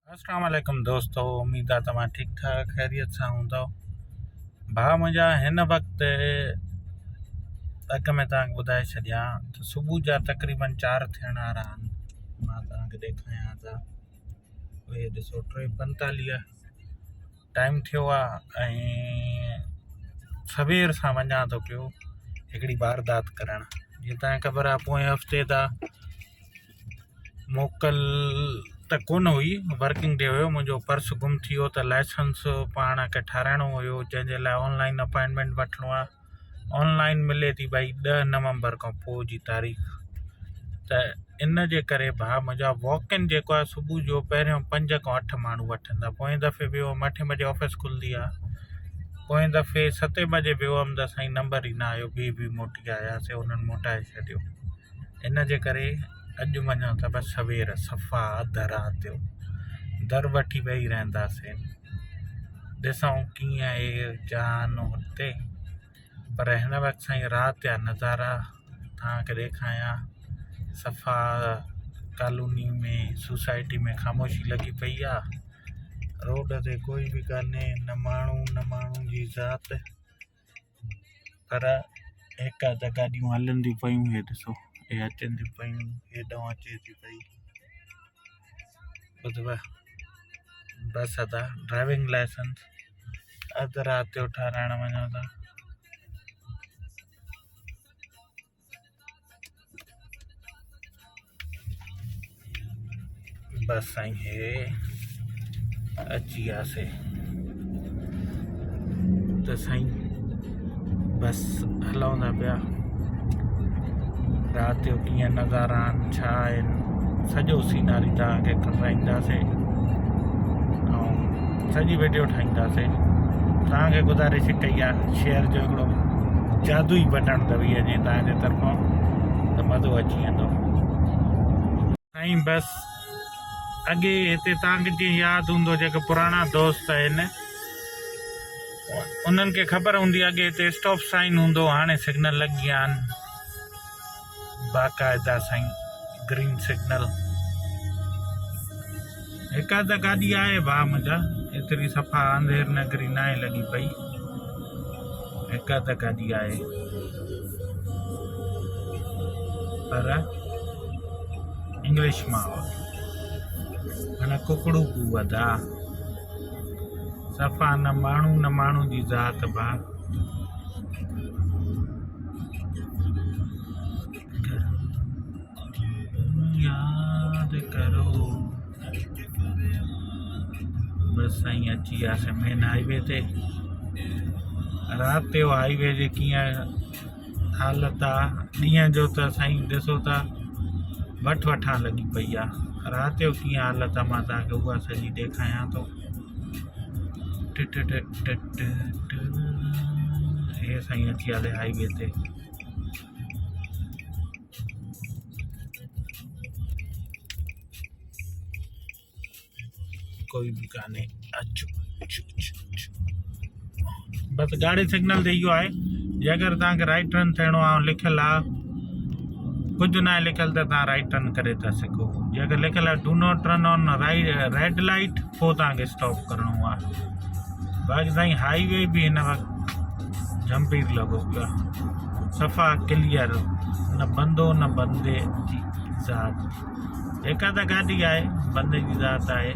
अस्सलाम वालेकुम दोस्तों, उम्मीद आहे तव्हां ठीकु ठाक ख़ैरियत सां हूंदव। भाउ मुंहिंजा हिन वक़्तु अॻु में तव्हांखे ॿुधाए छॾियां त सुबुह जा तक़रीबन 4 थियण वारा आहिनि। मां तव्हांखे ॾेखारियां त उहे ॾिसो 3:45 टाइम थियो आहे ऐं सवेर सां वञा थो पियो हिकिड़ी वारदात करणु। जीअं तव्हांखे ख़बर आहे पोएं हफ़्ते त मोकल त कोन हुई, वर्किंग डे हुयो। मुंहिंजो पर्स गुम थी वियो त लाइसेंस पाण खे ठाराइणो हुयो, जंहिंजे लाइ ऑनलाइन अपॉइंटमेंट वठिणो आहे। ऑनलाइन मिले थी भई 10 नवंबर खां पोइ जी तारीख़। त इन जे करे भाउ मुंहिंजा वॉक इन जेको आहे सुबुह जो पहिरियों 5 खां 8 माण्हू वठंदा। पोएं दफ़े वियो हुअमि 8 बजे ऑफिस खुलंदी आहे, पोएं दफ़े 7 बजे वियो हुअमि त साईं नंबर ई न आयो, बि मोटी आयासीं, उन्हनि मोटाए छॾियो। इन जे करे अॼु वञूं त बसि सवेर सफ़ा अधु राति जो दर वठी वेही रहंदासीं, ॾिसूं कीअं आहे जान हुते। पर हिन वक़्तु साईं राति जा नज़ारा तव्हांखे ॾेखारियां। सफ़ा कॉलोनी में सोसाइटी में ख़ामोशी लॻी पई आहे, रोड ते कोई बि कान्हे, न माण्हू जी ज़ात। पर हिकु अधु गाॾियूं हलनि थी पयूं, हे ॾिसो हे अचनि थी पयूं, हेॾां अचे थी पई। ॿुधव बसि अदा ड्राइविंग लाइसेंस अधु राति जो ठाराइण वञो था। बसि साईं हे अची वियासीं त साईं बसि हलूं था पिया। राति जो कीअं नज़ारा आहिनि, छा आहिनि, सॼो सीनरी तव्हांखे कराईंदासीं ऐं सॼी वीडियो ठाहींदासीं। तव्हांखे गुज़ारिश कई आहे शेयर जो हिकिड़ो जादू ई बटण दॿी वञे तव्हांजे तरफ़ां त मज़ो अची वेंदो। साईं बसि अॻे हिते तव्हांखे जीअं यादि हूंदो, जेके पुराणा दोस्त आहिनि उन्हनि खे ख़बर हूंदी अॻे हिते स्टॉप साइन हूंदो, हाणे सिग्नल लॻी विया आहिनि बाक़ाइदा साईं, ग्रीन सिग्नल। हिकु अधु गाॾी आहे भाउ मुंहिंजा, एतिरी सफ़ा अंधेर नगरी न आहे लॻी पई, हिकु अधु गाॾी आहे। पर इंग्लिश माहौल माना कुकड़ू कू वधा, सफ़ा न माण्हू जी ज़ात। भाउ यादि करो। बसि साईं अची वियासीं मेन हाईवे ते। राति जो हाईवे जी कीअं हालत आहे, ॾींहं जो त साईं ॾिसो था वठां लॻी पई आहे, राति जो कीअं हालत आहे मां तव्हांखे उहा सॼी ॾेखारियां थो। हे साईं अची वियासीं हाईवे ते। कोई भी कान्हे, अचो बसि गाड़ी सिग्नल ते इहो आहे, जे अगरि तव्हांखे राइट टर्न थियणो आहे लिखियलु आहे, कुझु न आहे लिखियलु त तव्हां राइट टर्न करे था सघो। जे अगरि लिखियलु आहे do not turn on red light, पोइ तव्हांखे स्टॉप करिणो आहे। बाक़ी साईं हाईवे बि हिन वक़्तु जंपीर लॻो पियो आहे, सफ़ा क्लियर, न बंदो न बंदे जी ज़ात। हिकु अधु गाॾी आहे बंदे जी ज़ात आहे,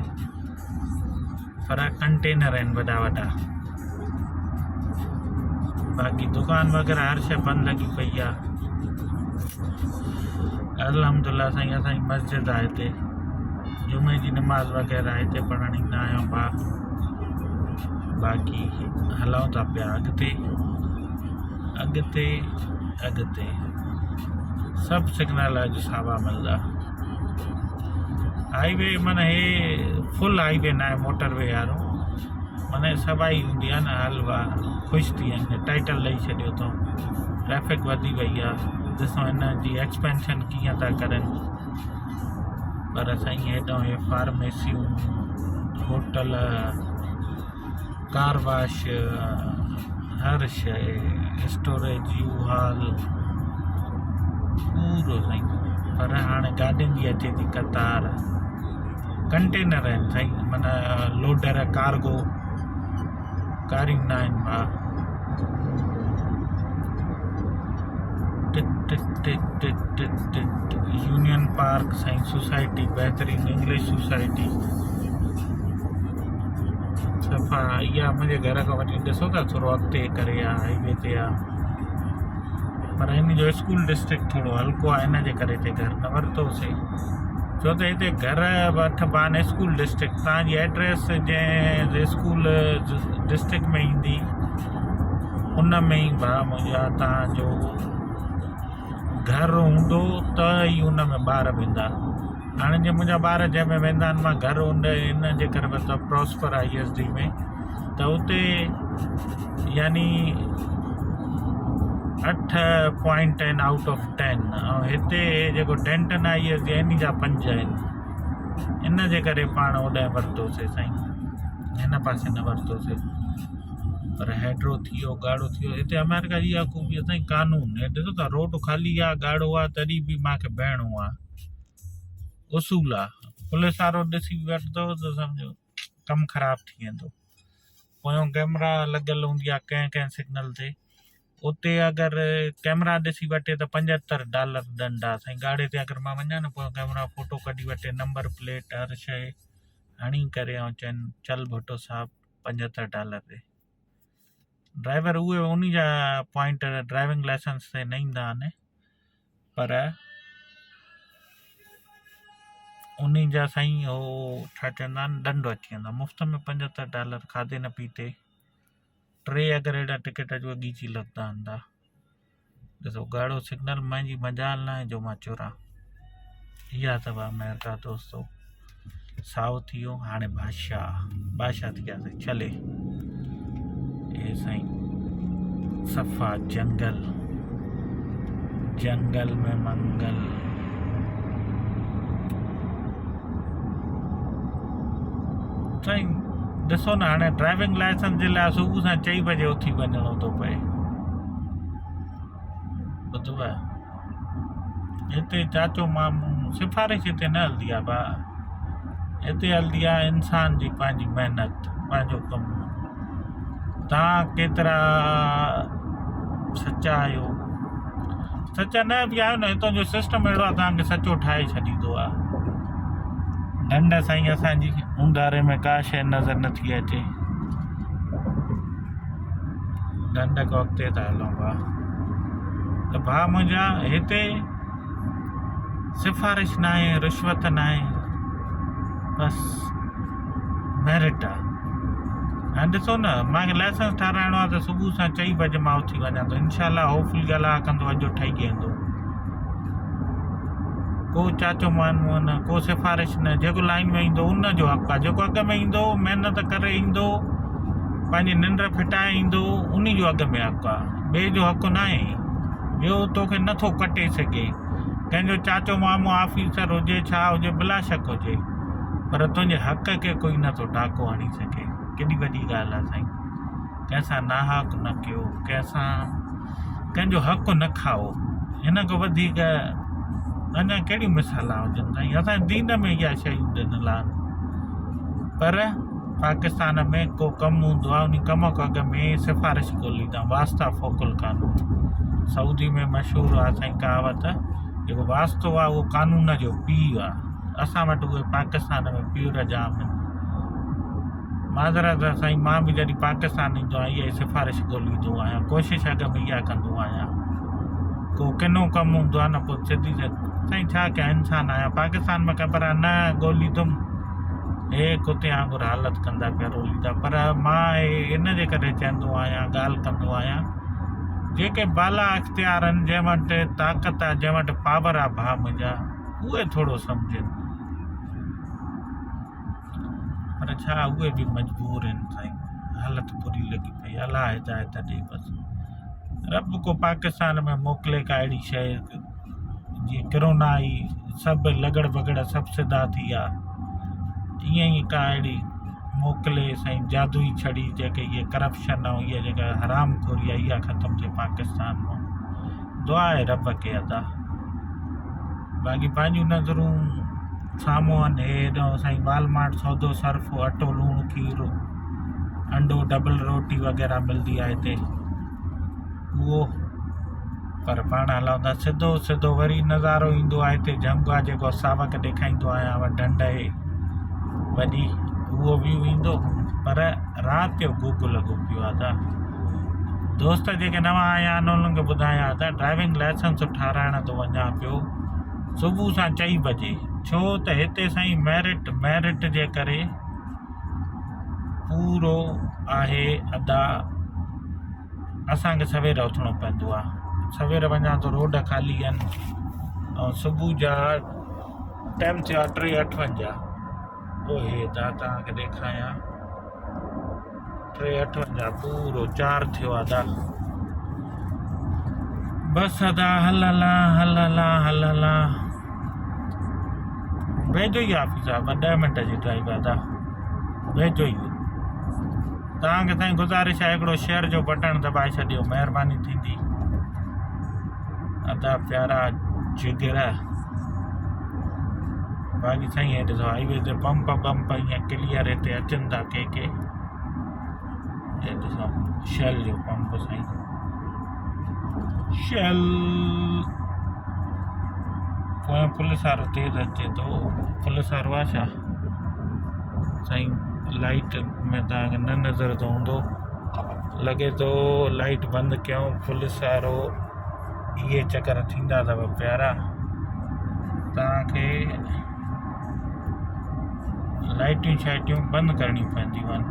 पर कंटेनर आहिनि वॾा वॾा। बाक़ी दुकान वग़ैरह हर शइ बंदि लॻी पई आहे। अल्हम्दुलिल्लाह साईं असांजी मस्जिद आहे हिते, जुमे जी नमाज़ वग़ैरह हिते पढ़णु ईंदा आहियूं भाउ। बाक़ी हलूं था पिया अॻिते अॻिते अॻिते। सभु सिग्नल अॼु सावा मिलंदा। हाईवे माना हे फुल हाईवे न आहे, मोटरवे वारो माना सवाई हूंदी आहे न, हलवा ख़ुशि थी वञे, टाइटल ॾेई छॾियो अथऊं। ट्रैफिक वधी वई आहे, ॾिसो हिन जी एक्सपेंशन कीअं था करनि। पर साईं हेॾां हे फार्मेसियूं, होटल, कार वाश, हर शइ, स्टोरेज, यू हॉल, पूरो साईं। पर हाणे गाॾियुनि जी अचे थी कतार। कंटेनर आहिनि साईं, माना लोडर कार्गो कारियूं न आहिनि भाउ। यूनियन पार्क साईं सोसाइटी बहितरीन इंग्लिश सोसाइटी सफ़ा इहा मुंहिंजे घर खां वठी ॾिसो था थोरो अॻिते करे आहे, हाईवे ते आहे, पर हिन जो स्कूल डिस्ट्रिक्ट थोरो हल्को आहे, हिन जे करे हिते घर न वरितोसीं। छो त हिते घर वठ बान स्कूल डिस्ट्रिक्ट, तव्हांजी एड्रेस जंहिं स्कूल डिस्ट्रिक्ट में ईंदी उन में ई भाउ मुंहिंजा तव्हांजो घर हूंदो त ई उन में ॿार वेंदा। हाणे जीअं मुंहिंजा ॿार जंहिंमें वेंदा आहिनि, मां घर इन जे करे मतिलबु प्रॉस्पर ISD में, त उते यानी 8 आहिनि आउट ऑफ 10, ऐं हिते जेको डेंटन ISD इन जा 5 आहिनि। इन जे करे पाण होॾां वरितोसीं साईं, हिन पासे न वरितोसीं। पर हैड्रो थी वियो, गाढ़ो थी वियो। हिते अमेरिका जी इहा ख़ूबी साईं कानून, ॾिसो था रोड ख़ाली आहे, गाढ़ो आहे, तॾहिं बि मूंखे बीहणो आहे, उसूल आहे। पुलिस वारो ॾिसी वठंदो त सम्झो कमु ख़राबु थी वेंदो। पोयों कैमरा लॻियल हूंदी आहे कंहिं कंहिं सिग्नल ते, उते अगरि कैमरा ॾिसी वठे त $75 दंड आहे साईं। गाड़े ते अगरि मां वञा न, पोइ कैमरा फ़ोटो कढी वठे, नंबर प्लेट हर शइ हणी करे ऐं चवनि चल भुट्टो साहब $75 ते। ड्राइवर उहे उन जा पॉइंट ड्राइविंग लाइसेंस ते न ईंदा आहिनि, पर उन जा साईं हो छा चवंदा आहिनि दंड अची वेंदा। मुफ़्त में $75 खाधे न पीते 3 अगरि अहिड़ा टिकट जो ॻीची लॻंदा हूंदा। ॾिसो गाढ़ो सिग्नल, मुंहिंजी मजाल न आहे जो मां चुरां। इहा अथव अमेरिका दोस्तो। साओ थी वियो, हाणे बादशाह थी वियासीं छले। हे साईं सफ़ा जंगल में मंगल। साईं ॾिसो न, हाणे ड्राइविंग लाइसेंस जे लाइ सुबुह सां 4 बजे उथी वञिणो थो पए, ॿुधव। हिते चाचो मामू सिफारिश हिते न हलंदी आहे भाउ, हिते हलंदी आहे इंसान जी पंहिंजी महिनत, पंहिंजो कमु। तव्हां केतिरा सचा आहियो, सचा न बि आहियो न, हितां जो सिस्टम अहिड़ो आहे तव्हांखे सचो ठाहे छॾींदो आहे। ढंढ साईं असांजी ऊंधारे में का शइ नज़र नथी अचे, ढंढ खां अॻिते था हलूं भाउ। त भाउ मुंहिंजा हिते सिफारिश न आहे, रिश्वत न आहे, बसि मेरिट आहे। हाणे ॾिसो न, मूंखे लाइसेंस ठाराइणो आहे त सुबुह सां 4 बजे मां उथी वञा थो, इनशाला होपफुल ॻाल्हि कंदो अॼु ठही वेंदो। को चाचो मानू न, को सिफारिश न, जेको लाइन में ईंदो उन जो हक़ु आहे। जेको अॻ में ईंदो महिनत करे ईंदो, पंहिंजी निंड फिटाए ईंदो, उन जो अॻ में हक़ु आहे, ॿिए जो हक़ु न आहे। ॿियो तोखे नथो कटे सघे, कंहिंजो चाचो मामू ऑफिसर हुजे, छा हुजे, बिला शक हुजे, पर तुंहिंजे हक़ खे कोई नथो टाको हणी सघे। केॾी वॾी ॻाल्हि आहे साईं। कंहिंसां नाहक न कयो, कंहिंजो हक़ु न खाओ। हिन खां वधीक अञा कहिड़ियूं मिसालां हुजनि साईं। असांजे दीन में इहा शयूं ॾिनल आहिनि, पर पाकिस्तान में को कमु हूंदो आहे, उन कम खां अॻ में सिफारिश ॻोल्हींदा, वास्ता फ़ोकुल कानून। सऊदी में मशहूरु आहे साईं कहावत, जेको वास्तो आहे उहो कानून जो पीउ आहे। असां वटि उहे पाकिस्तान में पीर जाम आहिनि। माज़रत साईं, मां बि जॾहिं पाकिस्तान ईंदो आहियां इहा ई सिफारिश ॻोल्हींदो आहियां, कोशिशि अॻ में इहा कंदो आहियां। को किनो कमु हूंदो आहे न, पोइ सिधी साईं छा कयां, इंसानु आहियां। पाकिस्तान में ख़बर आहे न ॻोल्हींदुमि, हे कुते वांगुरु हालति कंदा पिया रोलींदा। पर मां इन जे करे चवंदो आहियां, ॻाल्हि कंदो आहियां, जेके बाला अख़्तियार आहिनि, जंहिं वटि ताक़त आहे, जंहिं वटि पावर आहे भाउ मुंहिंजा, उहे थोरो सम्झनि। पर छा उहे बि मजबूर आहिनि साईं, हालति बुरी लॻी पई। अलाह हिदायत ॾे बसि। रब को पाकिस्तान में मोकिले का अहिड़ी शइ, जीअं किरोना आई, सभु लगड़ बगड़ सभु सिधा थी विया, ईअं ई का अहिड़ी मोकिले साईं, जादुई छड़ी जेके इहे करप्शन ऐं इहा जेका हराम खोरी आहे, इहा ख़तमु थिए पाकिस्तान मां। दुआ आहे रब खे अदा। बाक़ी पंहिंजूं नज़रूं साम्हूं आहिनि हेॾो साईं वालमार्ट सौदो सर्फ अटो लूणु खीरु अंडो डबल रोटी वग़ैरह मिलंदी आहे हिते उहो। पर पाण हलूं था सिधो सिधो वरी नज़ारो ईंदो आहे हिते जंग आहे जेको सावक ॾेखारींदो आहियां ढंढ आहे वॾी उहो व्यू ईंदो। पर राति जो गुग लॻो पियो आहे त दोस्त जेके नवां आया आहिनि उन्हनि खे ॿुधायां त ड्राइविंग लाइसेंस ठाराइण थो वञा पियो सुबुह सां 4 बजे, छो त हिते साईं मेरिट जे करे पूरो आहे अदा असांखे सवेर उथणो पवंदो आहे। सवेर वञा तो रोड ख़ाली आहिनि ऐं सुबुह जा टाइम थिया 3:58 ओहे तव्हांखे ॾेखारियां 3:58 पूरो 4 थियो आहे दा। बसि अदा हलला वेझो ई ऑफिस आहे 10 मिंट जी ड्राइव आहे दा वेझो ई। तव्हांखे साईं गुज़ारिश आहे हिकिड़ो शेयर जो बटण दॿाए छॾियो महिरबानी थींदी। अदा प्यारा जिगर बाक़ी साईं हे ॾिसो हाईवे ते पंप ईअं क्लियर हिते अचनि था के हे ॾिसो शेल जो पंप साईं शेल। पोयां पुलिस वारो तेज़ अचे थो पुलिस वारो आहे छा साईं लाइट में तव्हांखे न नज़र थो हूंदो लॻे थो लाइट बंदि कयूं पुलिस वारो इहे चकर थींदा अथव प्यारा। तव्हांखे लाइटियूं शाइटियूं बंदि करणियूं पवंदियूं आहिनि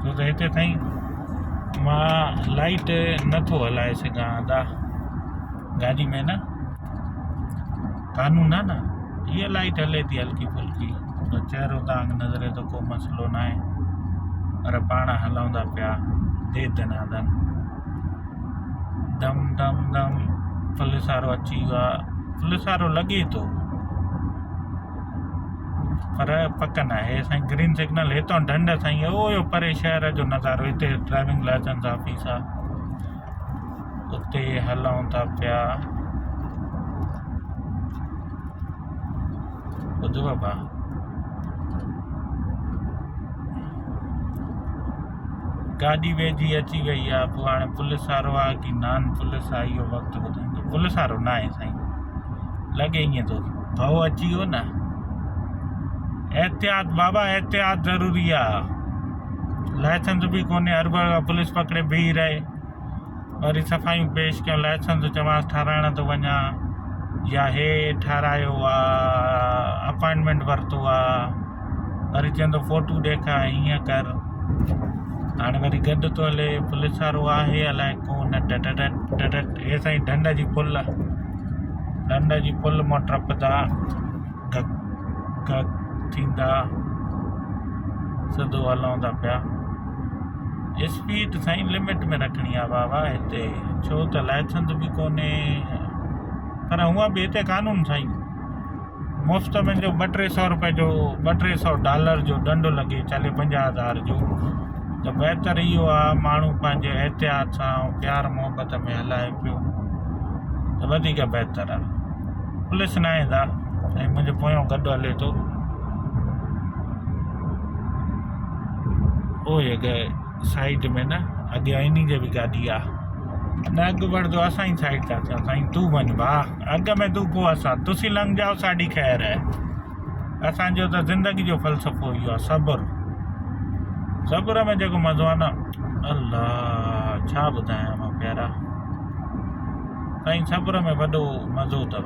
छो त हिते साईं मां लाइट नथो हलाए सघां अदा गाॾी में न कानून आहे न हीअ लाइट हले थी हल्की फुल्की त चहिरो तव्हांखे नज़रे थो को मसइलो न आहे पर पाण हलूं था पिया दे दनादन दम दम दम पुलिस वारो अची वियो आहे पुलिस वारो लॻे थो पर पक न आहे साईं ग्रीन सिग्नल हितां ढंढ साईं उहो परे शहर जो नज़ारो हिते ड्राइविंग लाइसेंस ऑफिस आहे उते हलूं था पिया। ॿुधो बाबा गाॾी वेझी अची वई आहे पोइ हाणे पुलिस वारो आहे की नॉन पुलिस आहे इहो वक़्तु ॿुधाईंदो। पुलिस वारो न आहे साईं लॻे ईअं थो भाऊ अची वियो न। एहतियात बाबा एहतियात ज़रूरी आहे लाइसेंस बि कोन्हे हर बार पुलिस पकड़े बीही रहे वरी सफ़ाइयूं पेश कयूं लाइसेंस चवांसि ठाराइण थो वञा या हे ठारायो आहे अपॉइंटमेंट वरितो आहे वरी चवंदो फोटू ॾेखार हीअं कर हाणे वरी गॾु थो हले पुलिस वारो आहे अलाए कोन हे साईं ढंढ जी पुल मां टपंदा गक थींदा सिधो हलूं था पिया। स्पीड साईं लिमिट में रखणी आहे बाबा हिते छो त लाइसेंस बि कोन्हे पर हूअं बि हिते कानून साईं मुफ़्त में जो $200-300 जो $200 जो ॾंडो लॻे 40-50 हज़ार जो त बहितर इहो आहे माण्हू पंहिंजे एहतियात सां प्यार मोहबत में हलाए पियो त वधीक बहितर आहे। पुलिस न आहे दा ऐं मुंहिंजे पोयों गॾु हले थो उहे साइड में न अॻियां इन्ही जे बि गाॾी आहे न अॻु बढ़ंदो असांजी साइड था थियूं साईं तूं वञ भाउ अॻु में तूं पोइ असां तुसीं लंघ जाओ साढी ख़ैर आहे। असांजो त ज़िंदगी जो फ़लसफ़ो इहो आहे सब्र में जेको मज़ो आहे न अल्लाह छा ॿुधायां मां प्यारा साईं सब्र में वॾो मज़ो अथव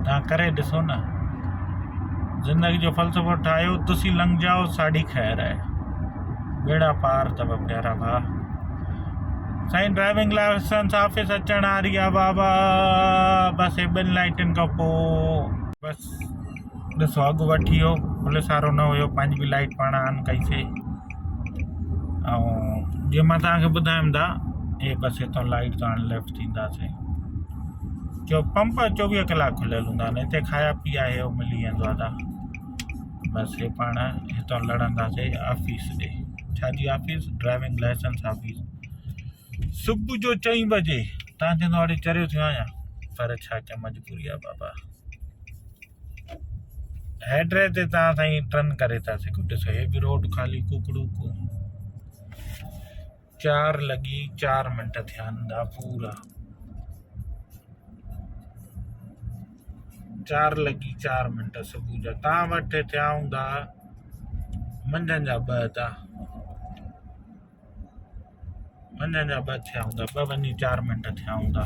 तव्हां करे ॾिसो न ज़िंदगी जो फ़लसफ़ो ठाहियो तुसीं लंघ जाओ साढी ख़ैर आहे बेड़ा पार अथव प्यारा भाउ। साईं ड्राइविंग लाइसेंस ऑफिस अचण वारी आहे बाबा बसि हे 2 लाइटुनि खां पोइ बसि ॾिसो अॻु वठी वियो पुलिस वारो न हुयो पंहिंजी बि लाइट पाण ऑन कईसीं ऐं जीअं मां तव्हांखे ॿुधायुमि था हे बसि हितां लाइट तां हाणे लेफ्ट थींदासीं जो पंप 24 कलाक खुलियल हूंदा आहिनि हिते खाया पीआ इहो मिली वेंदो आहे बसि हे पाण हितां लड़ंदासीं ऑफिस ॾे छाजी ऑफिस ड्राइविंग लाइसेंस ऑफिस सुबुह जो 4 बजे तव्हां चवंदो हाणे चरियो थियो आहियां पर छा कयां मजबूरी आहे बाबा हेड्रे ते तव्हां साईं टर्न करे था सघो। ॾिसो हे बि रोड ख़ाली कुकड़ू को 4:04 थिया आहिनि पूरा 4:04 सुबुह जा। तव्हां वटि थिया हूंदा मंझंदि जा 2 था, मंझंदि जा 2 थिया हूंदा, 2:04 थिया हूंदा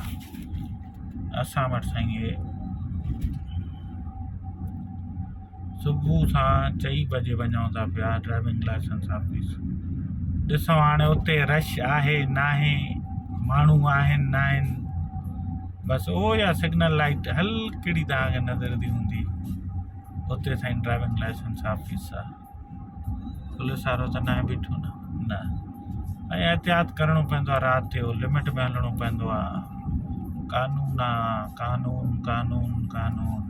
असां वटि साईं। हे सुबुह सां 4 बजे वञूं था पिया ड्राइविंग लाइसेंस ऑफिस। ॾिसो हाणे उते रश आहे न आहे, माण्हू आहिनि न आहिनि, बसि उहो या सिग्नल लाइट हल्कड़ी तव्हांखे नज़र ईंदी हूंदी उते साईं ड्राइविंग लाइसेंस ऑफिस आहे। पुलिस वारो त न आहे बीठो न ऐं एहतियात करिणो पवंदो आहे, राति जो लिमिट में हलणो पवंदो आहे। कानून आहे, कानून कानून कानून।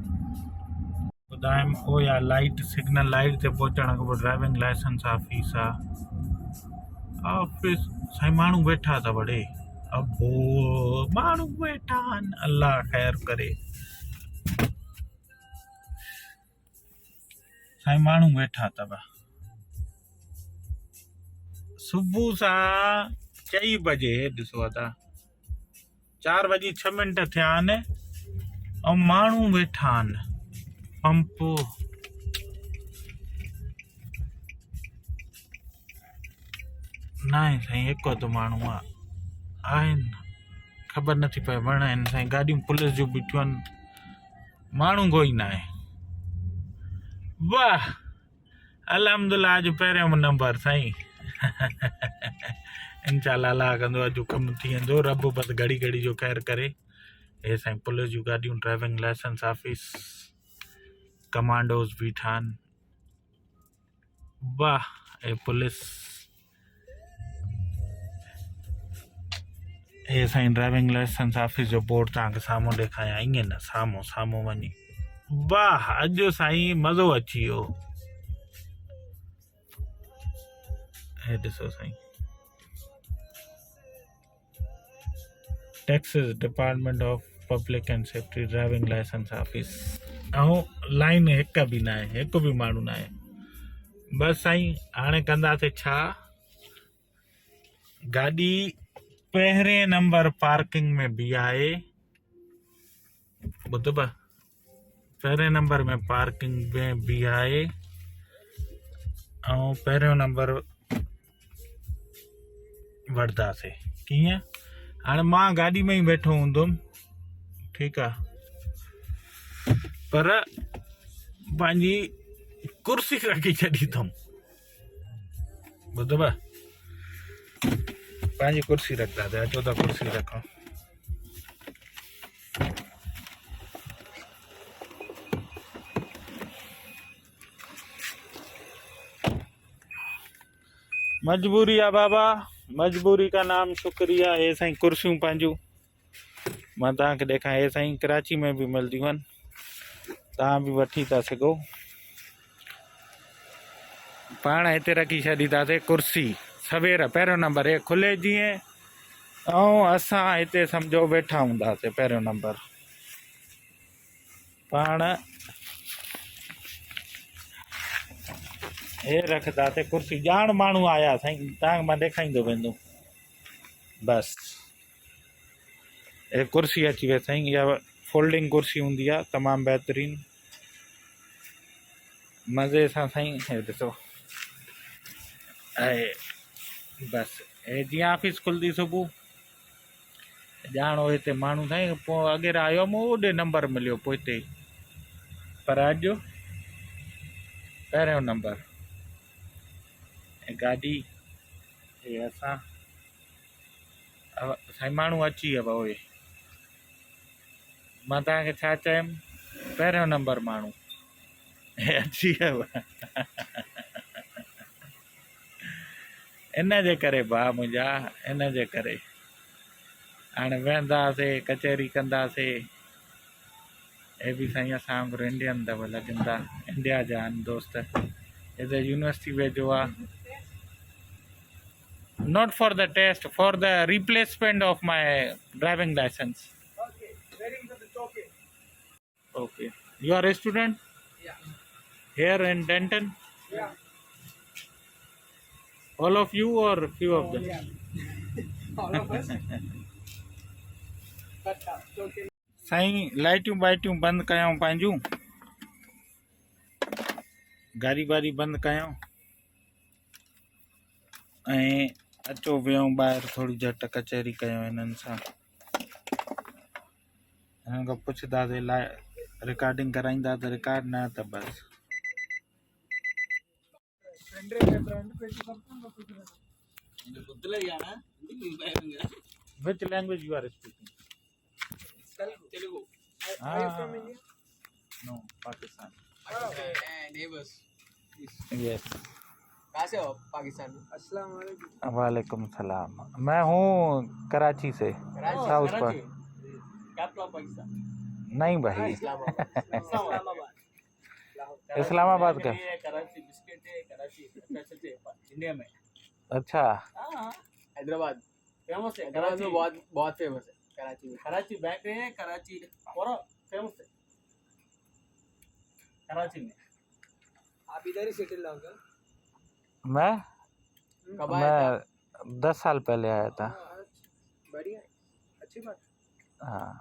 ॿुधायमि उहो या लाइट सिग्नल लाइट ते पहुचण खां पोइ ड्राइविंग लाइसेंस ऑफिस आहे। ऑफिस साईं माण्हू वेठा अथव वड़े, अबो माण्हू वेठा आहिनि, अल्लाह ख़ैर करे साईं माण्हू वेठा अथव। सुबुह सां 4 बजे ॾिसो था 4:06 थिया आहिनि ऐं माण्हू वेठा आहिनि। पंप न आहे साईं, हिकु अधु माण्हू आहिनि, ख़बर नथी पए वण आहिनि साईं, गाॾियूं पुलिस जूं बीठियूं आहिनि, माण्हू कोई न आहे। वाह अल्हम्दुलिल्लाह अॼु पहिरियों नंबर साईं। इंशाल्लाह अल्लाह कंदो अॼु कमु थी वेंदो, रब बसि घड़ी घड़ी जो ख़ैर करे। हे साईं पुलिस जूं गाॾियूं, ड्राइविंग लाइसेंस ऑफिस, कमांडोस बीठा आहिनि। वाह हे पुलिस, हे साईं ड्राइविंग लाइसेंस ऑफिस जो बोर्ड तव्हांखे साम्हूं ॾेखारियां, ईअं न साम्हूं साम्हूं वञी। वाह अॼु साईं मज़ो अची वियो। हे ॾिसो साईं Texas department of public and safety driving license office, ऐं लाइन हिकु बि न आहे, हिकु बि माण्हू न आहे। बसि साईं हाणे कंदासीं छा, गाॾी पहिरें नंबर पार्किंग में बीहाए, ॿुधबा पहिरें नंबर में पार्किंग में बीहाए ऐं पहिरियों नंबर वठंदासीं। कीअं, हाणे मां गाॾी में ई वेठो हूंदुमि, ठीकु आहे, पर पंहिंजी कुर्सी रखी छॾी अथमि, ॿुधबा पंहिंजी कुर्सी रखंदासीं। अचो त कुर्सी रखूं। मजबूरी आहे बाबा, मजबूरी का नाम शुक्रिया। हे साईं कुर्सियूं पंहिंजूं मां तव्हांखे ॾेखारियां, हे साईं कराची में बि मिलंदियूं आहिनि, तव्हां बि वठी था सघो। पाण हिते रखी छॾींदासीं कुर्सी, सवेर पहिरियों नंबर हे खुले जीअं, ऐं असां हिते सम्झो वेठा हूंदासीं पहिरियों नंबर। पाण हे रखंदासीं कुर्सी, ॼाण माण्हू आया साईं, तव्हांखे मां ॾेखारींदो वेंदुमि। बसि हे कुर्सी अची वई साईं, इहा फोल्डिंग कुर्सी हूंदी आहे, तमामु बहितरीनु मज़े सां साईं। हे ॾिसो ऐं बसि हे जीअं ऑफिस खुलंदी सुबुह, ॼाणो हिते माण्हू साईं, पोइ अॻियां आयो मूं ओॾे नंबर मिलियो पोइ हिते, पर अॼु पहिरियों नंबर। गाॾी हे असां साईं माण्हू अची वियो उहे, मां तव्हांखे छा चयुमि, पहिरियों नंबर माण्हू हे अची वियो। इन जे करे भाउ मुंहिंजा, इन जे करे हाणे वेंदासीं कचहरी कंदासीं। हे बि साईं असां वांगुरु इंडियन अथव, लॻंदा इंडिया जा आहिनि दोस्त। हिते यूनिवर्सिटी वेझो आहे, not for the test, for the replacement of my driving license. Okay, waiting for the token. Okay, you are a student? Yeah. Here in Denton? Yeah. All of you or few of them? Yeah. All of us. But totally. Sai लाइटियूं बाइटियूं बंदि कयूं पंहिंजूं गाड़ी वाड़ी बंदि कयूं ऐं अचो वियूं ॿाहिरि थोरी झटि कचहरी कयूं हिननि सां हिननि खां पुछंदासीं रिकॉर्डिंग कराईंदा त रिकॉर्ड न त बसि Which language you are speaking? Telugu. Ah. Are you from India? No, Pakistan. Neighbors. Yes. कहाँ से हो पाकिस्तान में? अस्सलाम वालेकुम। वालेकुम सलाम। मैं हूँ कराची से, साउथ पर। Capital of Pakistan? नहीं भाई, इस्लामाबाद। इस्लामाबाद का। कराची बिस्किट है, कराची इंडिया में। अच्छा। हैदराबाद फेमस है, कराची में बहुत फेमस है। कराची में कराची बेकरी है, कराची पूरा फेमस है कराची में। आप इधर ही सेटल हो गए? कब आया था? मैं 10 साल पहले आया था। बढ़िया, अच्छी बात। हाँ,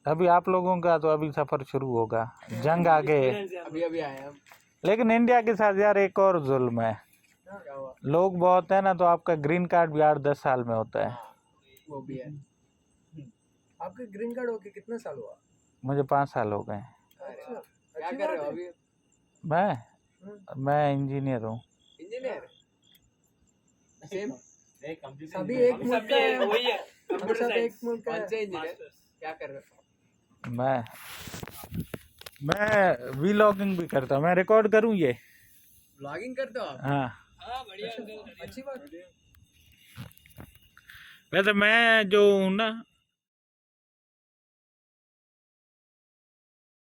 अभी आप लोगों का तो अभी सफर शुरू होगा, जंग आगे है। अभी अभी आया हम। लेकिन इंडिया के साथ यार एक और जुल्म है, क्या हुआ? लोग बहुत है ना, तो आपका ग्रीन कार्ड भी 8-10 साल में होता है। वो भी है। आपका ग्रीन कार्ड होके कितना साल हुआ? मुझे 5 साल हो गए। अच्छा, क्या कर रहे हो अभी? मैं इंजीनियर हूँ। इंजीनियर? सेम सभी एक मुल्क का है, वही है। हम सब एक मुल्क का है। इंजीनियर क्या कर रहे हो? मैं व्लॉगिंग भी करता हूँ। मैं रिकॉर्ड करूँ ये? व्लॉगिंग करते हो आप? हाँ। बढ़िया, अच्छी बात। वैसे मैं जो हूँ ना,